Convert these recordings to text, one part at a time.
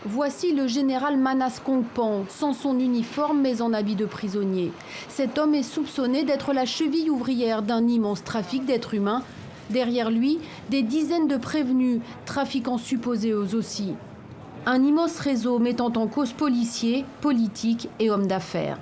Voici le général Manas Kongpan, sans son uniforme mais en habit de prisonnier. Cet homme est soupçonné d'être la cheville ouvrière d'un immense trafic d'êtres humains. Derrière lui, des dizaines de prévenus, trafiquants supposés eux aussi. Un immense réseau mettant en cause policiers, politiques et hommes d'affaires.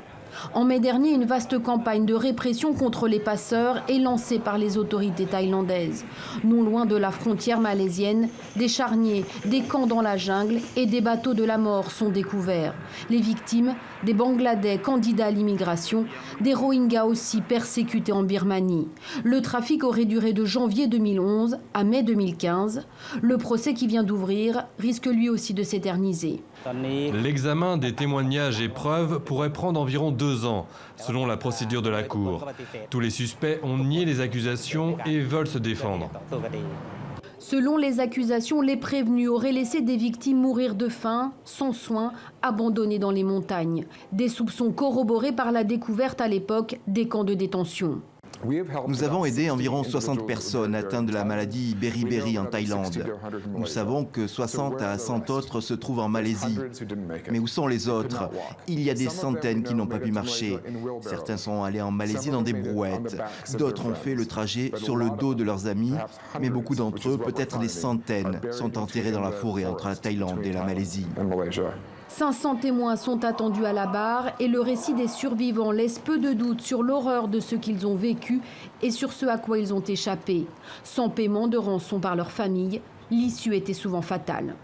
En mai dernier, une vaste campagne de répression contre les passeurs est lancée par les autorités thaïlandaises. Non loin de la frontière malaisienne, des charniers, des camps dans la jungle et des bateaux de la mort sont découverts. Les victimes, des Bangladais candidats à l'immigration, des Rohingyas aussi persécutés en Birmanie. Le trafic aurait duré de janvier 2011 à mai 2015. Le procès qui vient d'ouvrir risque lui aussi de s'éterniser. L'examen des témoignages et preuves pourrait prendre environ 2 ans, selon la procédure de la Cour. Tous les suspects ont nié les accusations et veulent se défendre. Selon les accusations, les prévenus auraient laissé des victimes mourir de faim, sans soins, abandonnées dans les montagnes. Des soupçons corroborés par la découverte à l'époque des camps de détention. Nous avons aidé environ 60 personnes atteintes de la maladie Beriberi en Thaïlande. Nous savons que 60 à 100 autres se trouvent en Malaisie. Mais où sont les autres? Il y a des centaines qui n'ont pas pu marcher. Certains sont allés en Malaisie dans des brouettes. D'autres ont fait le trajet sur le dos de leurs amis. Mais beaucoup d'entre eux, peut-être des centaines, sont enterrés dans la forêt entre la Thaïlande et la Malaisie. 500 témoins sont attendus à la barre et le récit des survivants laisse peu de doute sur l'horreur de ce qu'ils ont vécu et sur ce à quoi ils ont échappé. Sans paiement de rançon par leur famille, l'issue était souvent fatale.